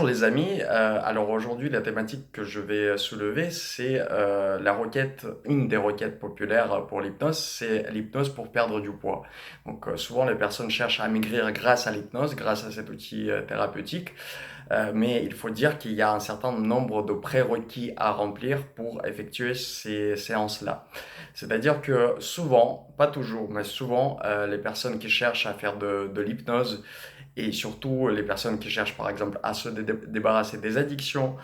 Bonjour les amis, alors aujourd'hui la thématique que je vais soulever c'est la requête, une des requêtes populaires pour l'hypnose, c'est l'hypnose pour perdre du poids. Donc souvent les personnes cherchent à maigrir grâce à l'hypnose, grâce à cet outil thérapeutique, mais il faut dire qu'il y a un certain nombre de prérequis à remplir pour effectuer ces séances-là. C'est-à-dire que souvent, pas toujours, mais souvent les personnes qui cherchent à faire de l'hypnose et surtout les personnes qui cherchent par exemple à se débarrasser des addictions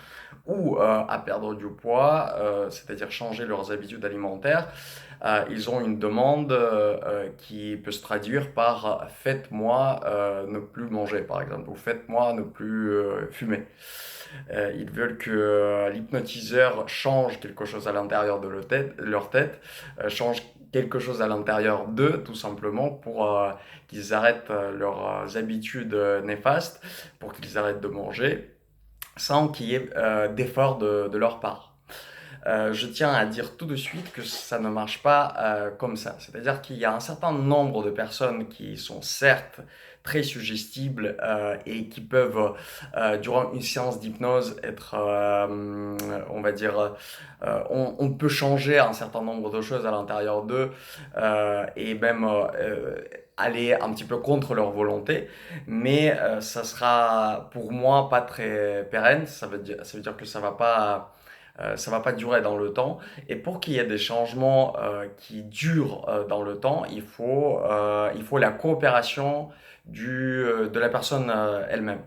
ou à perdre du poids, c'est-à-dire changer leurs habitudes alimentaires, ils ont une demande qui peut se traduire par faites-moi ne plus manger par exemple ou faites-moi ne plus fumer. Ils veulent que l'hypnotiseur change quelque chose à l'intérieur de leur tête, change quelque chose à l'intérieur d'eux, tout simplement, pour qu'ils arrêtent leurs habitudes néfastes, pour qu'ils arrêtent de manger, sans qu'il y ait d'effort de leur part. Je tiens à dire tout de suite que ça ne marche pas comme ça. C'est-à-dire qu'il y a un certain nombre de personnes qui sont certes très suggestibles et qui peuvent, durant une séance d'hypnose, être, on va dire, on peut changer un certain nombre de choses à l'intérieur d'eux et même aller un petit peu contre leur volonté, mais ça sera pour moi pas très pérenne. Ça veut dire que ça va pas durer dans le temps. Et pour qu'il y ait des changements qui durent dans le temps, il faut la coopération de la personne elle-même.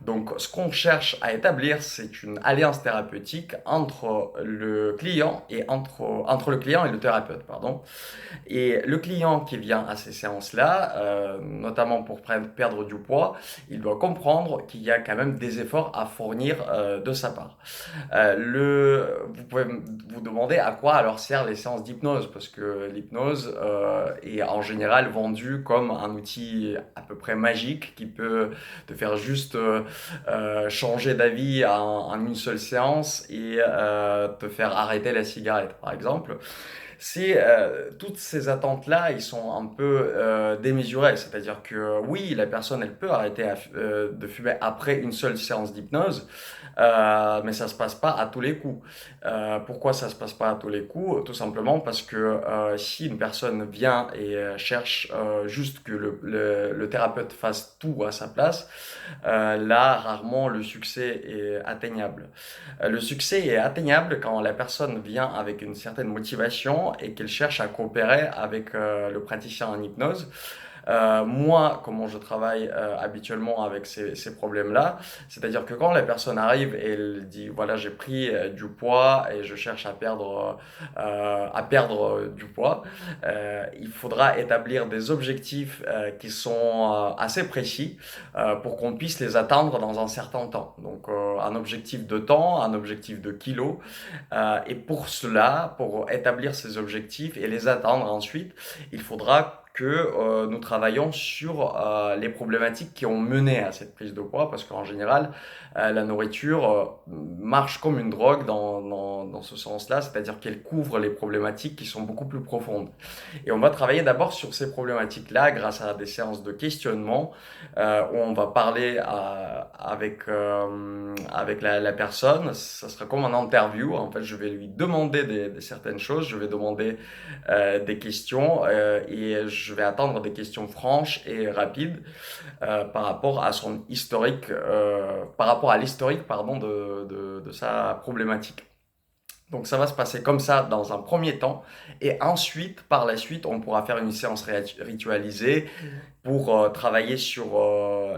Donc, ce qu'on cherche à établir, c'est une alliance thérapeutique entre le client et le thérapeute, pardon. Et le client qui vient à ces séances-là, notamment pour perdre du poids, il doit comprendre qu'il y a quand même des efforts à fournir de sa part. Vous pouvez vous demander à quoi alors servent les séances d'hypnose, parce que l'hypnose est en général vendue comme un outil à peu près magique qui peut te faire juste changer d'avis en une seule séance et te faire arrêter la cigarette, par exemple. Toutes ces attentes-là, ils sont un peu démesurées. C'est-à-dire que oui, la personne, elle peut arrêter de fumer après une seule séance d'hypnose, mais ça se passe pas à tous les coups. Pourquoi ça se passe pas à tous les coups? Tout simplement parce que si une personne vient et cherche juste que le thérapeute fasse tout à sa place, là, rarement le succès est atteignable. Le succès est atteignable quand la personne vient avec une certaine motivation et qu'elle cherche à coopérer avec le praticien en hypnose. Moi, comment je travaille habituellement avec ces problèmes-là, c'est-à-dire que quand la personne arrive et elle dit, voilà, j'ai pris du poids et je cherche à perdre du poids, il faudra établir des objectifs qui sont assez précis pour qu'on puisse les atteindre dans un certain temps. Donc, un objectif de temps, un objectif de kilos. Et pour cela, pour établir ces objectifs et les atteindre ensuite, il faudra que nous travaillons sur les problématiques qui ont mené à cette prise de poids, parce qu'en général, la nourriture marche comme une drogue dans ce sens-là, c'est-à-dire qu'elle couvre les problématiques qui sont beaucoup plus profondes. Et on va travailler d'abord sur ces problématiques-là grâce à des séances de questionnement où on va parler avec la personne. Ça sera comme un interview. En fait, je vais lui demander certaines choses, je vais demander des questions et je vais attendre des questions franches et rapides par rapport à son historique, par rapport à l'historique, pardon, de sa problématique. Donc ça va se passer comme ça dans un premier temps et ensuite, par la suite, on pourra faire une séance ritualisée pour travailler sur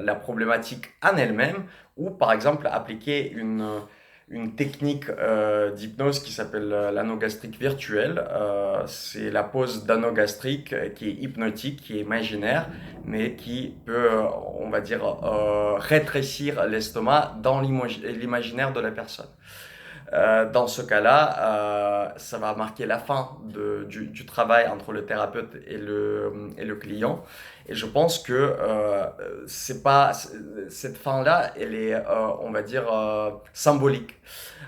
la problématique en elle-même ou par exemple appliquer une technique d'hypnose qui s'appelle l'anogastrique virtuelle. C'est la pose d'anogastrique qui est hypnotique, qui est imaginaire, mais qui peut, on va dire, rétrécir l'estomac dans l'imaginaire de la personne. Dans ce cas-là, ça va marquer la fin du travail entre le thérapeute et le client. Et je pense que c'est pas, cette fin-là, elle est, on va dire, symbolique.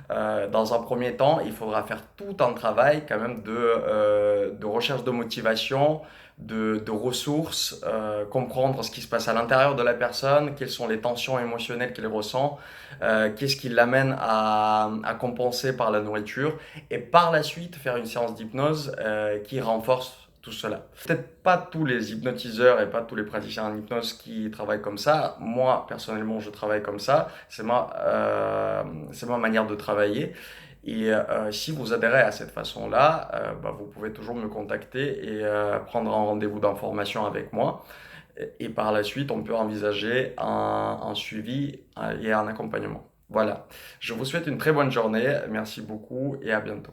Dans un premier temps, il faudra faire tout un travail quand même de recherche de motivation de ressources, comprendre ce qui se passe à l'intérieur de la personne, quelles sont les tensions émotionnelles qu'il ressent, qu'est-ce qui l'amène à compenser par la nourriture, et par la suite faire une séance d'hypnose qui renforce tout cela. Peut-être pas tous les hypnotiseurs et pas tous les praticiens en hypnose qui travaillent comme ça. Moi, personnellement, je travaille comme ça. C'est ma manière de travailler. Et si vous adhérez à cette façon-là, bah, vous pouvez toujours me contacter et prendre un rendez-vous d'information avec moi. Et par la suite, on peut envisager un suivi et un accompagnement. Voilà. Je vous souhaite une très bonne journée. Merci beaucoup et à bientôt.